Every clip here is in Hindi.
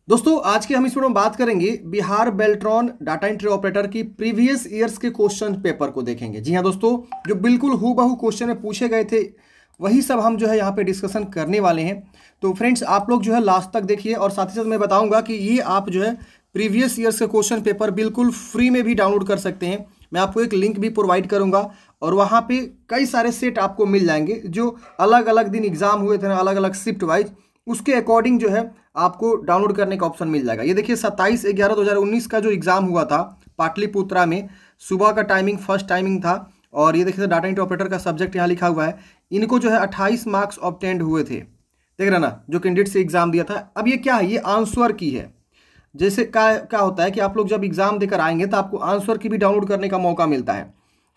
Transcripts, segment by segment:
दोस्तों आज के हम इस वीडियो में बात करेंगे Bihar Beltron data entry operator की प्रीवियस ईयर्स के क्वेश्चन पेपर को देखेंगे। जी हाँ दोस्तों, जो बिल्कुल हूबहू क्वेश्चन में पूछे गए थे वही सब हम जो है यहाँ पे डिस्कशन करने वाले हैं। तो फ्रेंड्स आप लोग जो है लास्ट तक देखिए और साथ ही साथ मैं बताऊंगा कि ये आप जो है प्रीवियस ईयर्स के क्वेश्चन पेपर बिल्कुल फ्री में भी डाउनलोड कर सकते हैं। मैं आपको एक लिंक भी प्रोवाइड करूंगा और वहाँ पे कई सारे सेट आपको मिल जाएंगे जो अलग अलग दिन एग्जाम हुए थे ना, अलग अलग शिफ्ट वाइज, उसके अकॉर्डिंग जो है आपको डाउनलोड करने का ऑप्शन मिल जाएगा। ये देखिए 27/11/2019 का जो एग्जाम हुआ था पाटलिपुत्रा में, सुबह का टाइमिंग फर्स्ट टाइमिंग था और ये देखिए डाटा एंट्री ऑपरेटर का सब्जेक्ट यहाँ लिखा हुआ है। इनको जो है 28 मार्क्स ऑब्टेंड हुए थे, देख रहे ना, जो कैंडिडेट से एग्जाम दिया था। अब ये क्या है, ये आंसर की है। जैसे क्या होता है कि आप लोग जब एग्जाम देकर आएंगे तो आपको आंसर की भी डाउनलोड करने का मौका मिलता है,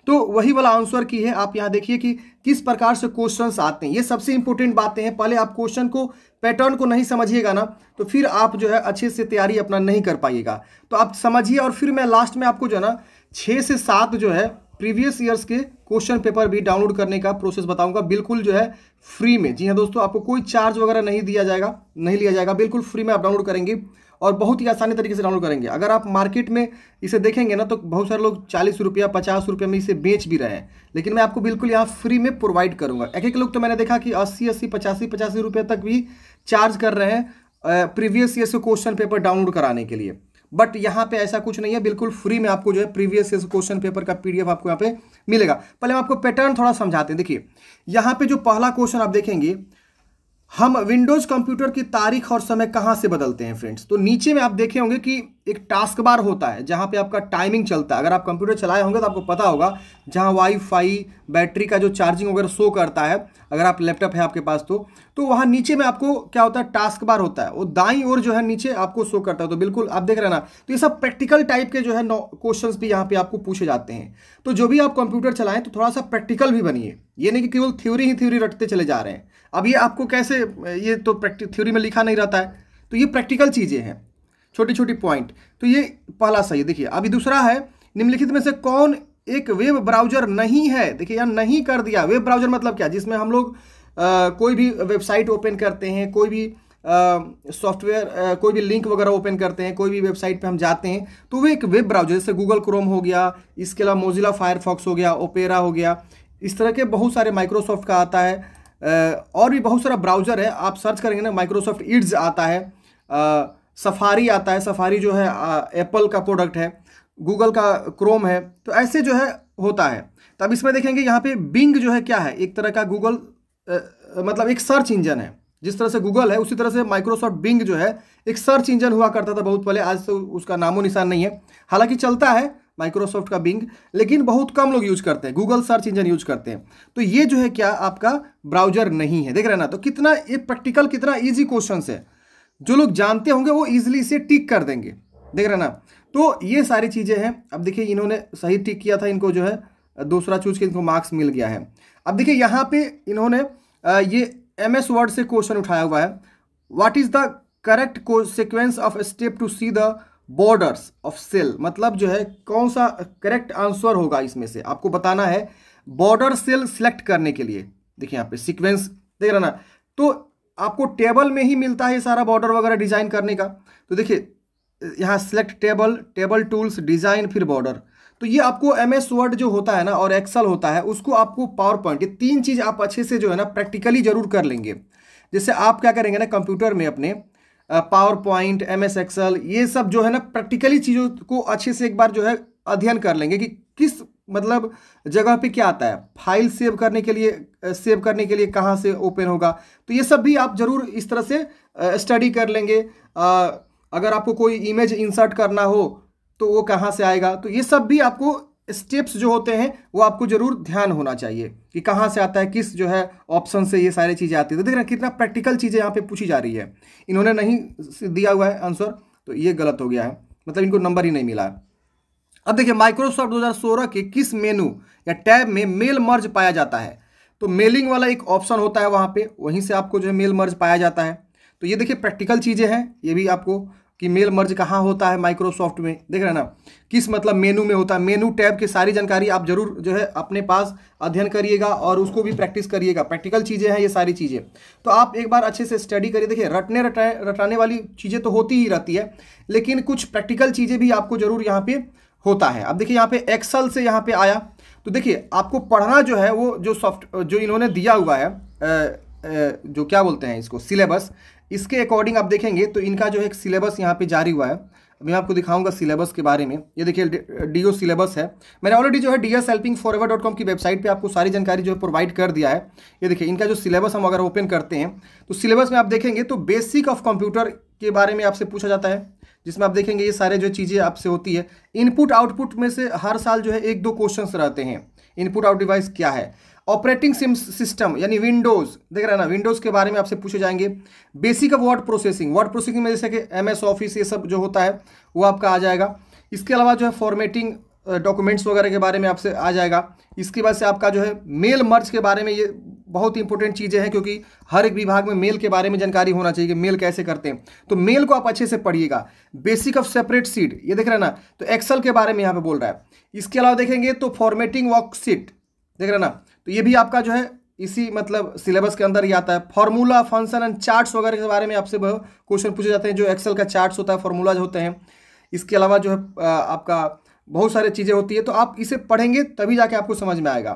तो वही वाला आंसर की है। आप यहाँ देखिए कि किस प्रकार से क्वेश्चंस आते हैं, ये सबसे इंपॉर्टेंट बातें हैं। पहले आप क्वेश्चन को पैटर्न को नहीं समझिएगा ना तो फिर आप जो है अच्छे से तैयारी अपना नहीं कर पाइएगा। तो आप समझिए और फिर मैं लास्ट में आपको जो है ना 6 से 7 जो है प्रीवियस ईयर्स के क्वेश्चन पेपर भी डाउनलोड करने का प्रोसेस बताऊंगा, बिल्कुल जो है फ्री में। जी हाँ दोस्तों, आपको कोई चार्ज वगैरह नहीं लिया जाएगा, बिल्कुल फ्री में आप डाउनलोड करेंगे और बहुत ही आसानी तरीके से डाउनलोड करेंगे। अगर आप मार्केट में इसे देखेंगे ना तो बहुत सारे लोग 40 रुपया 50 रुपये में इसे बेच भी रहे हैं, लेकिन मैं आपको बिल्कुल यहाँ फ्री में प्रोवाइड करूंगा। एक एक लोग तो मैंने देखा कि 80 85 रुपये तक भी चार्ज कर रहे हैं प्रीवियस ईयर से क्वेश्चन पेपर डाउनलोड कराने के लिए, बट यहाँ पे ऐसा कुछ नहीं है, बिल्कुल फ्री में आपको जो है प्रीवियस ईयर क्वेश्चन पेपर का PDF आपको यहाँ पे मिलेगा। पहले हम आपको पैटर्न थोड़ा समझाते हैं। देखिए यहाँ पे जो पहला क्वेश्चन आप देखेंगे, हम विंडोज कंप्यूटर की तारीख और समय कहां से बदलते हैं फ्रेंड्स। तो नीचे में आप देखे होंगे कि एक टास्क बार होता है जहां पे आपका टाइमिंग चलता है। अगर आप कंप्यूटर चलाए होंगे तो आपको पता होगा, जहां वाईफाई बैटरी का जो चार्जिंग वगैरह शो करता है, अगर आप लैपटॉप है आपके पास तो वहां नीचे में आपको क्या होता है, टास्क बार होता है, वो दाईं ओर जो है नीचे आपको शो करता है। तो बिल्कुल आप देख रहे हैं ना, तो ये सब प्रैक्टिकल टाइप के जो है क्वेश्चंस भी यहाँ पे आपको पूछे जाते हैं। तो जो भी आप कंप्यूटर चलाएं तो थोड़ा सा प्रैक्टिकल भी बनिए, ये नहीं कि केवल थ्योरी रटते चले जा रहे हैं। अब ये आपको कैसे, ये तो थ्योरी में लिखा नहीं रहता है, तो ये प्रैक्टिकल चीज़ें हैं, छोटी छोटी पॉइंट। तो ये पहला सही है। देखिए अभी दूसरा है, निम्नलिखित में से कौन एक वेब ब्राउजर नहीं है। देखिए यहाँ नहीं कर दिया। वेब ब्राउजर मतलब क्या, जिसमें हम लोग कोई भी वेबसाइट ओपन करते हैं, कोई भी सॉफ्टवेयर कोई भी लिंक वगैरह ओपन करते हैं, कोई भी वेबसाइट पे हम जाते हैं तो वो एक वेब ब्राउजर, जैसे गूगल क्रोम हो गया, इसके अलावा मोजिला फायरफॉक्स हो गया, ओपेरा हो गया, इस तरह के बहुत सारे, माइक्रोसॉफ्ट का आता है और भी बहुत सारा ब्राउज़र है। आप सर्च करेंगे ना, माइक्रोसॉफ्ट ईड्स आता है, सफारी आता है, सफारी जो है एप्पल का प्रोडक्ट है, गूगल का क्रोम है, तो ऐसे जो है होता है। तो अब इसमें देखेंगे यहाँ पे बिंग जो है क्या है, एक तरह का गूगल मतलब एक सर्च इंजन है। जिस तरह से गूगल है उसी तरह से माइक्रोसॉफ्ट बिंग जो है एक सर्च इंजन हुआ करता था बहुत पहले, आज तो उसका नामो निशान नहीं है। हालांकि चलता है माइक्रोसॉफ्ट का बिंग, लेकिन बहुत कम लोग यूज करते हैं, गूगल सर्च इंजन यूज करते हैं। तो ये जो है क्या आपका ब्राउजर नहीं है, देख रहे हैं ना। तो कितना ये प्रैक्टिकल, कितना इजी क्वेश्चन है, जो लोग जानते होंगे वो इजिली इसे टिक कर देंगे, देख रहे हैं ना। तो ये सारी चीजें हैं। अब देखिए इन्होंने सही टिक किया था, इनको जो है दूसरा चूज के इनको मार्क्स मिल गया है। अब देखिए यहाँ पे इन्होंने ये MS वर्ड से क्वेश्चन उठाया हुआ है। What is the correct sequence of step to see the borders of cell, मतलब जो है कौन सा करेक्ट आंसर होगा इसमें से आपको बताना है बॉर्डर सेल सिलेक्ट करने के लिए। देखिए यहाँ पे सीक्वेंस देख रहे ना, तो आपको टेबल में ही मिलता है ये सारा बॉर्डर वगैरह डिजाइन करने का। तो देखिए यहाँ select table, table tools, design, फिर बॉर्डर। तो ये आपको MS वर्ड जो होता है ना और एक्सेल होता है, उसको आपको पावर पॉइंट, ये तीन चीज आप अच्छे से जो है ना प्रैक्टिकली जरूर कर लेंगे। जैसे आप क्या करेंगे ना कंप्यूटर में अपने पावर पॉइंट, MS एक्सेल, ये सब जो है ना प्रैक्टिकली चीज़ों को अच्छे से एक बार जो है अध्ययन कर लेंगे कि किस मतलब जगह पे क्या आता है। फाइल सेव करने के लिए कहाँ से ओपन होगा, तो ये सब भी आप जरूर इस तरह से स्टडी कर लेंगे। अगर आपको कोई इमेज इंसर्ट करना हो तो वो कहाँ से आएगा, तो ये सब भी आपको स्टेप्स जो होते हैं वो आपको जरूर ध्यान होना चाहिए कि कहाँ से आता है, किस जो है ऑप्शन से ये सारी चीज़ें आती है। तो देख रहे हैं कितना प्रैक्टिकल चीज़ें यहाँ पे पूछी जा रही है। इन्होंने नहीं दिया हुआ है आंसर, तो ये गलत हो गया है, मतलब इनको नंबर ही नहीं मिला है। अब देखिए माइक्रोसॉफ्ट 2016 के किस मेनू या टैब में मेल मर्ज पाया जाता है। तो मेलिंग वाला एक ऑप्शन होता है वहाँ पे, वहीं से आपको जो है मेल मर्ज पाया जाता है। तो ये देखिए प्रैक्टिकल चीज़ें हैं, ये भी आपको कि मेल मर्ज कहाँ होता है माइक्रोसॉफ्ट में, देख रहे हैं ना, किस मतलब मेनू में होता है। मेनू टैब की सारी जानकारी आप जरूर जो है अपने पास अध्ययन करिएगा और उसको भी प्रैक्टिस करिएगा। प्रैक्टिकल चीज़ें हैं ये सारी चीज़ें, तो आप एक बार अच्छे से स्टडी करिए। देखिए रटाने वाली चीज़ें तो होती ही रहती है, लेकिन कुछ प्रैक्टिकल चीज़ें भी आपको जरूर यहाँ पे होता है। अब देखिए यहाँ पे एक्सेल से यहाँ पे आया, तो देखिए आपको पढ़ना जो है वो जो इन्होंने दिया हुआ है जो क्या बोलते हैं इसको सिलेबस, इसके अकॉर्डिंग आप देखेंगे तो इनका जो है एक सिलेबस यहाँ पे जारी हुआ है। मैं आपको दिखाऊंगा सिलेबस के बारे में। ये देखिए डीओ सिलेबस है, मैंने ऑलरेडी जो है dshelpingforever.com की वेबसाइट पे आपको सारी जानकारी जो है प्रोवाइड कर दिया है। ये देखिए इनका जो सिलेबस हम अगर ओपन करते हैं तो सिलेबस में आप देखेंगे तो बेसिक ऑफ कंप्यूटर के बारे में आपसे पूछा जाता है, जिसमें आप देखेंगे ये सारे जो चीज़ें आपसे होती है। इनपुट आउटपुट में से हर साल जो है 1-2 क्वेश्चन रहते हैं। इनपुट आउट डिवाइस क्या है, ऑपरेटिंग सिस्टम यानी विंडोज, देख रहे हैं ना, विंडोज के बारे में आपसे पूछे जाएंगे। बेसिक ऑफ वर्ड प्रोसेसिंग में जैसे कि MS ऑफिस ये सब जो होता है वो आपका आ जाएगा। इसके अलावा जो है फॉर्मेटिंग डॉक्यूमेंट्स वगैरह के बारे में आपसे आ जाएगा। इसके बाद से आपका जो है मेल मर्ज के बारे में, ये बहुत इंपॉर्टेंट चीज़ें हैं क्योंकि हर एक विभाग में मेल के बारे में जानकारी होना चाहिए कि मेल कैसे करते हैं, तो मेल को आप अच्छे से पढ़िएगा। बेसिक ऑफ सेपरेट शीट, ये देख रहे हैं ना, तो एक्सेल के बारे में यहाँ पे बोल रहा है। इसके अलावा देखेंगे तो फॉर्मेटिंग वर्कशीट, देख रहे हैं ना, तो ये भी आपका जो है इसी मतलब सिलेबस के अंदर ही आता है। फार्मूला फंक्शन एंड चार्ट्स वगैरह के बारे में आपसे क्वेश्चन पूछे जाते हैं, जो एक्सेल का चार्ट्स होता है, फार्मूलाज होते हैं। इसके अलावा जो है आपका बहुत सारी चीज़ें होती है, तो आप इसे पढ़ेंगे तभी जाके आपको समझ में आएगा।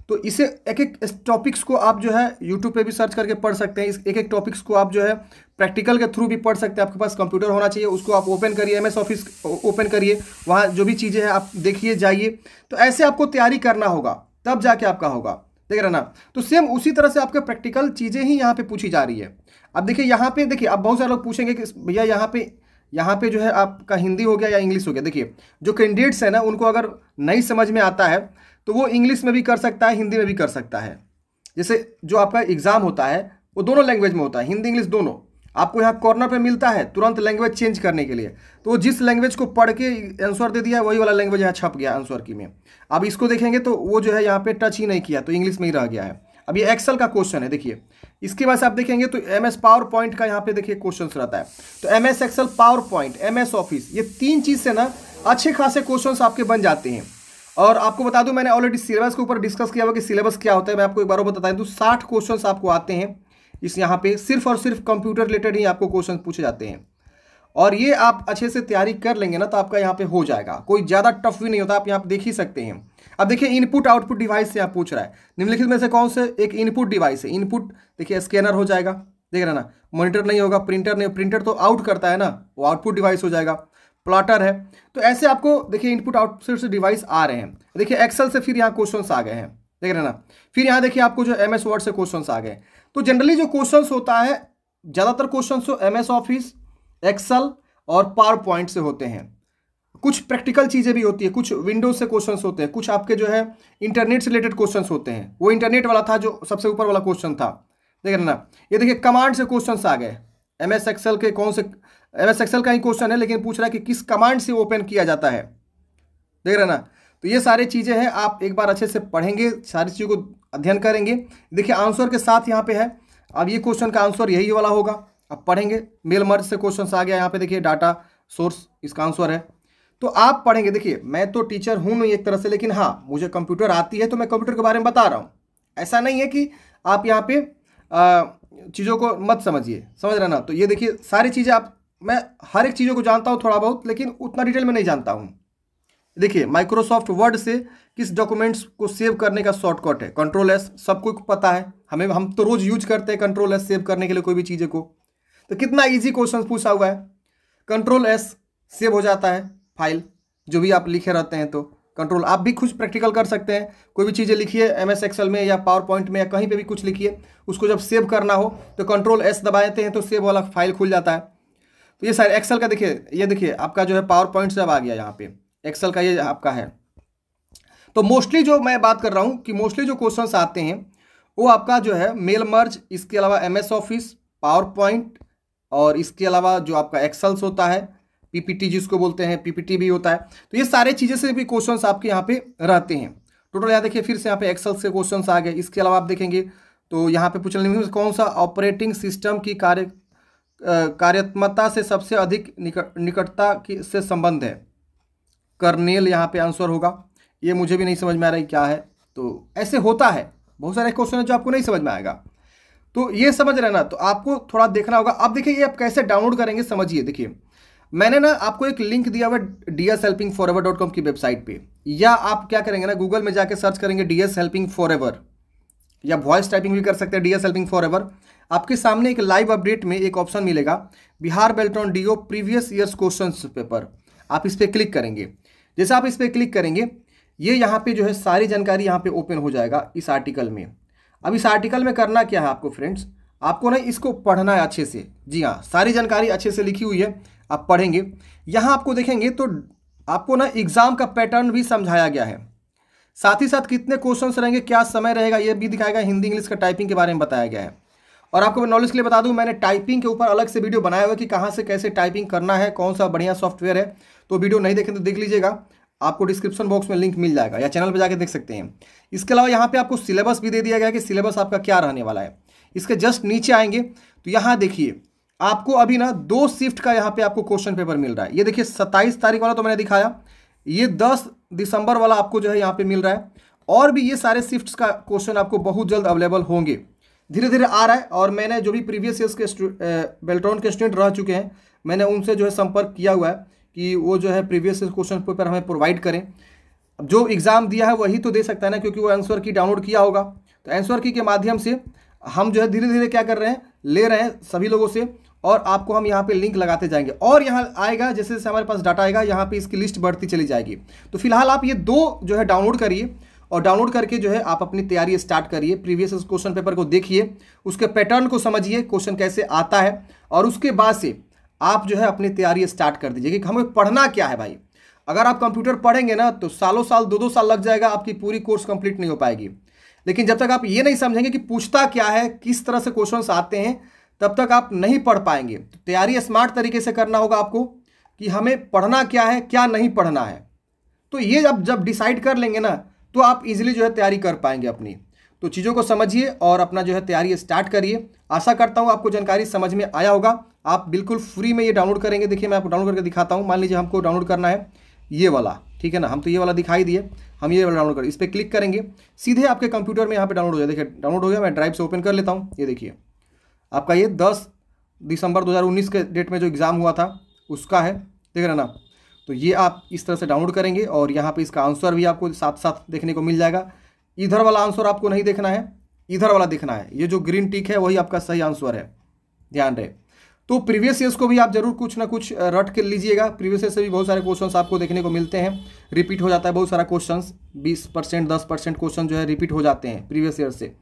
तो इसे एक एक टॉपिक्स को आप जो है यूट्यूब पे भी सर्च करके पढ़ सकते हैं। इस एक एक टॉपिक्स को आप जो है प्रैक्टिकल के थ्रू भी पढ़ सकते हैं। आपके पास कंप्यूटर होना चाहिए, उसको आप ओपन करिए, MS ऑफिस ओपन करिए, वहाँ जो भी चीज़ें हैं आप देखिए जाइए। तो ऐसे आपको तैयारी करना होगा, तब जाके आपका होगा, देख रहे ना। तो सेम उसी तरह से आपके प्रैक्टिकल चीज़ें ही यहाँ पे पूछी जा रही है। अब देखिए यहाँ पे, देखिए अब बहुत सारे लोग पूछेंगे कि भैया यहाँ पे जो है आपका हिंदी हो गया या इंग्लिश हो गया। देखिए जो कैंडिडेट्स है ना, उनको अगर नहीं समझ में आता है तो वो इंग्लिश में भी कर सकता है, हिंदी में भी कर सकता है। जैसे जो आपका एग्ज़ाम होता है वो दोनों लैंग्वेज में होता है, हिंदी इंग्लिश दोनों। आपको यहाँ कॉर्नर पे मिलता है तुरंत लैंग्वेज चेंज करने के लिए, तो वो जिस लैंग्वेज को पढ़ के आंसर दे दिया वही वाला लैंग्वेज यहाँ छप गया आंसर की में। अब इसको देखेंगे तो वो जो है यहाँ पे टच ही नहीं किया, तो इंग्लिश में ही रह गया है। अब ये एक्सेल का क्वेश्चन है, देखिए इसके बाद से आप देखेंगे तो MS पावर पॉइंट का यहाँ पे देखिए क्वेश्चन रहता है। तो MS Excel, PowerPoint, MS Office, ये 3 चीज़ से ना अच्छे खासे क्वेश्चन आपके बन जाते हैं। और आपको बता दूं, मैंने ऑलरेडी सिलेबस के ऊपर डिस्कस किया हुआ कि सिलेबस क्या होता है। मैं आपको एक बार बताता हूं, 60 क्वेश्चन आपको आते हैं इस यहाँ पे, सिर्फ और सिर्फ कंप्यूटर रिलेटेड ही आपको क्वेश्चन पूछे जाते हैं। और ये आप अच्छे से तैयारी कर लेंगे ना तो आपका यहाँ पे हो जाएगा, कोई ज़्यादा टफ भी नहीं होता, आप यहाँ पे देख ही सकते हैं। अब देखिए इनपुट आउटपुट डिवाइस से यहाँ पूछ रहा है, निम्नलिखित में से कौन से एक इनपुट डिवाइस है। इनपुट देखिए स्कैनर हो जाएगा, देख रहे ना, मॉनिटर नहीं होगा, प्रिंटर नहीं, प्रिंटर तो आउट करता है ना, वो आउटपुट डिवाइस हो जाएगा। प्लॉटर है, तो ऐसे आपको देखिए इनपुट आउटपुट से डिवाइस आ रहे हैं। देखिए एक्सेल से फिर यहाँ क्वेश्चंस आ गए हैं, देख रहे ना, फिर यहाँ देखिए आपको जो MS वर्ड से क्वेश्चंस आ गए। तो जनरली जो क्वेश्चंस होता है, ज़्यादातर क्वेश्चंस तो MS ऑफिस, एक्सेल और पावर पॉइंट से होते हैं। कुछ प्रैक्टिकल चीज़ें भी होती है, कुछ विंडोज से क्वेश्चंस होते हैं, कुछ आपके जो है इंटरनेट से रिलेटेड क्वेश्चंस होते हैं। वो इंटरनेट वाला था जो सबसे ऊपर वाला क्वेश्चन था, देख रहे ना। ये देखिए कमांड से क्वेश्चंस आ गए। MS एक्सेल के कौन से, MS एक्सेल का ही क्वेश्चन है लेकिन पूछ रहा है कि किस कमांड से ओपन किया जाता है, देख रहे ना। तो ये सारी चीज़ें हैं, आप एक बार अच्छे से पढ़ेंगे, सारी चीज़ों को अध्ययन करेंगे। देखिए आंसर के साथ यहाँ पे है, अब ये क्वेश्चन का आंसर यही वाला होगा, अब पढ़ेंगे। मेल मर्ज से क्वेश्चन आ गया, यहाँ पे देखिए डाटा सोर्स इसका आंसर है, तो आप पढ़ेंगे। देखिए मैं तो टीचर हूँ नहीं एक तरह से, लेकिन हाँ मुझे कंप्यूटर आती है तो मैं कंप्यूटर के बारे में बता रहा हूँ। ऐसा नहीं है कि आप यहाँ पे चीज़ों को मत समझिए, समझ रहे ना। तो ये देखिए सारी चीज़ें आप, मैं हर एक चीज़ों को जानता हूँ थोड़ा बहुत, लेकिन उतना डिटेल में नहीं जानता हूँ। देखिए माइक्रोसॉफ्ट वर्ड से किस डॉक्यूमेंट्स को सेव करने का शॉर्टकट है, Ctrl+S, सबको पता है, हम तो रोज़ यूज करते हैं Ctrl+S सेव करने के लिए कोई भी चीज़ें को। तो कितना ईजी क्वेश्चन पूछा हुआ है, Ctrl+S सेव हो जाता है फाइल, जो भी आप लिखे रहते हैं। तो कंट्रोल आप भी खुद प्रैक्टिकल कर सकते हैं, कोई भी चीज़ें लिखिए MS एक्सेल में या पावर पॉइंट में या कहीं पे भी कुछ लिखिए, उसको जब सेव करना हो तो Ctrl+S दबाते हैं तो सेव वाला फाइल खुल जाता है। तो ये सारे एक्सेल का देखिए, ये देखिए आपका जो है पावर पॉइंट से अब आ गया यहाँ पे, एक्सेल का ये आपका है। तो मोस्टली जो मैं बात कर रहा हूँ कि मोस्टली जो क्वेश्चंस आते हैं वो आपका जो है मेल मर्ज, इसके अलावा MS ऑफिस, पावर पॉइंट, और इसके अलावा जो आपका एक्सेल्स होता है, PPT जिसको बोलते हैं, PPT भी होता है। तो ये सारे चीज़ें से भी क्वेश्चंस आपके यहाँ पे रहते हैं। टोटल यहाँ देखिए फिर से यहाँ पे एक्सेल से क्वेश्चंस आ गए। इसके अलावा आप देखेंगे तो यहाँ पे पूछने कौन सा ऑपरेटिंग सिस्टम की कार्यात्मकता से सबसे अधिक निकटता की से संबंध है? कर्नेल यहाँ पे आंसर होगा। ये मुझे भी नहीं समझ में आ रहा है क्या है, तो ऐसे होता है, बहुत सारे क्वेश्चन है जो आपको नहीं समझ में आएगा, तो ये समझ रहे ना, तो आपको थोड़ा देखना होगा। अब देखिए ये आप कैसे डाउनलोड करेंगे समझिए। देखिए मैंने ना आपको एक लिंक दिया हुआ dshelpingforever.com की वेबसाइट पे, या आप क्या करेंगे ना गूगल में जाके सर्च करेंगे DS हेल्पिंग फॉर एवर, या वॉइस टाइपिंग भी कर सकते हैं DS हेल्पिंग फॉर एवर। आपके सामने एक लाइव अपडेट में एक ऑप्शन मिलेगा Bihar Beltron DO previous years question paper, आप इस पर क्लिक करेंगे। जैसे आप इस पर क्लिक करेंगे ये यहाँ पे जो है सारी जानकारी यहाँ पे ओपन हो जाएगा इस आर्टिकल में। अब इस आर्टिकल में करना क्या है आपको फ्रेंड्स, आपको ना इसको पढ़ना है अच्छे से। जी हाँ, सारी जानकारी अच्छे से लिखी हुई है, आप पढ़ेंगे। यहाँ आपको देखेंगे तो आपको ना एग्जाम का पैटर्न भी समझाया गया है, साथ ही साथ कितने क्वेश्चंस रहेंगे, क्या समय रहेगा, ये भी दिखाएगा। हिंदी इंग्लिश का टाइपिंग के बारे में बताया गया है। और आपको नॉलेज के लिए बता दूं, मैंने टाइपिंग के ऊपर अलग से वीडियो बनाया हुआ है कि कहाँ से कैसे टाइपिंग करना है, कौन सा बढ़िया सॉफ्टवेयर है। तो वीडियो नहीं देखें तो देख लीजिएगा, आपको डिस्क्रिप्शन बॉक्स में लिंक मिल जाएगा, या चैनल पर जाके देख सकते हैं। इसके अलावा यहाँ पे आपको सिलेबस भी दे दिया गया है कि सिलेबस आपका क्या रहने वाला है। इसके जस्ट नीचे आएंगे तो यहाँ देखिए आपको अभी ना 2 शिफ्ट का यहाँ पे आपको क्वेश्चन पेपर मिल रहा है। ये देखिए 27 तारीख वाला तो मैंने दिखाया, ये 10 दिसंबर वाला आपको जो है यहाँ पे मिल रहा है। और भी ये सारे शिफ्ट्स का क्वेश्चन आपको बहुत जल्द अवेलेबल होंगे, धीरे धीरे आ रहा है। और मैंने जो भी प्रीवियस ईयर्स के बेल्ट्रॉन के स्टूडेंट रह चुके हैं, मैंने उनसे जो है संपर्क किया हुआ है कि वो जो है प्रीवियस ईयर्स क्वेश्चन पेपर हमें प्रोवाइड करें। जो एग्ज़ाम दिया है वही तो दे सकता है ना, क्योंकि वो आंसर की डाउनलोड किया होगा। तो आंसर की के माध्यम से हम जो है धीरे धीरे क्या कर रहे हैं, ले रहे हैं सभी लोगों से, और आपको हम यहाँ पे लिंक लगाते जाएंगे। और यहाँ आएगा जैसे जैसे हमारे पास डाटा आएगा, यहाँ पे इसकी लिस्ट बढ़ती चली जाएगी। तो फिलहाल आप ये 2 जो है डाउनलोड करिए, और डाउनलोड करके जो है आप अपनी तैयारी स्टार्ट करिए। प्रीवियस क्वेश्चन पेपर को देखिए, उसके पैटर्न को समझिए, क्वेश्चन कैसे आता है, और उसके बाद से आप जो है अपनी तैयारी स्टार्ट कर दीजिए कि हमें पढ़ना क्या है भाई। अगर आप कंप्यूटर पढ़ेंगे ना तो सालों साल 2-2 साल लग जाएगा, आपकी पूरी कोर्स कंप्लीट नहीं हो पाएगी। लेकिन जब तक आप ये नहीं समझेंगे कि पूछता क्या है, किस तरह से क्वेश्चंस आते हैं, तब तक आप नहीं पढ़ पाएंगे। तो तैयारी स्मार्ट तरीके से करना होगा आपको कि हमें पढ़ना क्या है, क्या नहीं पढ़ना है। तो ये जब डिसाइड कर लेंगे ना तो आप इजीली जो है तैयारी कर पाएंगे अपनी। तो चीज़ों को समझिए और अपना जो है तैयारी स्टार्ट करिए। आशा करता हूँ आपको जानकारी समझ में आया होगा। आप बिल्कुल फ्री में ये डाउनलोड करेंगे। देखिए मैं आपको डाउनलोड करके दिखाता हूँ। मान लीजिए हमको डाउनलोड करना है ये वाला, ठीक है ना, हम तो ये वाला दिखाई दिए, हम ये वाला डाउनलोड करें। इस पर क्लिक करेंगे, सीधे आपके कंप्यूटर में यहाँ पे डाउनलोड हो जाए। देखिए डाउनलोड हो गया, मैं ड्राइव से ओपन कर लेता हूँ। ये देखिए आपका ये 10 दिसंबर 2019 के डेट में जो एग्ज़ाम हुआ था उसका है, देख रहे ना। तो ये आप इस तरह से डाउनलोड करेंगे और यहाँ पे इसका आंसर भी आपको साथ साथ देखने को मिल जाएगा। इधर वाला आंसर आपको नहीं देखना है, इधर वाला देखना है। ये जो ग्रीन टिक है वही आपका सही आंसर है, ध्यान रहे। तो प्रीवियस ईयर्स को भी आप जरूर कुछ ना कुछ रट के लीजिएगा। प्रीवियस ईयर से भी बहुत सारे क्वेश्चंस आपको देखने को मिलते हैं, रिपीट हो जाता है बहुत सारा क्वेश्चंस, 20% 10% क्वेश्चन जो है रिपीट हो जाते हैं प्रीवियस ईयर से।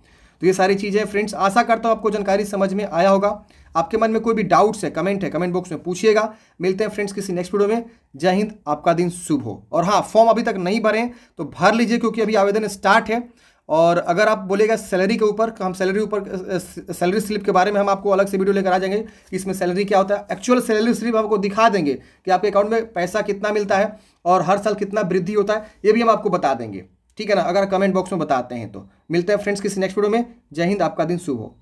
तो ये सारी चीज़ें फ्रेंड्स, आशा करता हूँ आपको जानकारी समझ में आया होगा। आपके मन में कोई भी डाउट्स है, कमेंट बॉक्स में पूछिएगा। मिलते हैं फ्रेंड्स किसी नेक्स्ट वीडियो में। जय हिंद, आपका दिन शुभ हो। और हाँ, फॉर्म अभी तक नहीं भरे तो भर लीजिए, क्योंकि अभी आवेदन स्टार्ट है। और अगर आप बोलेगा सैलरी के ऊपर, हम सैलरी स्लिप के बारे में हम आपको अलग से वीडियो लेकर आ जाएंगे कि इसमें सैलरी क्या होता है। एक्चुअल सैलरी स्लिप आपको दिखा देंगे कि आपके अकाउंट में पैसा कितना मिलता है और हर साल कितना वृद्धि होता है, ये भी हम आपको बता देंगे, ठीक है ना, अगर कमेंट बॉक्स में बताते हैं तो। मिलते हैं फ्रेंड्स किसी नेक्स्ट वीडियो में। जय हिंद, आपका दिन शुभ हो।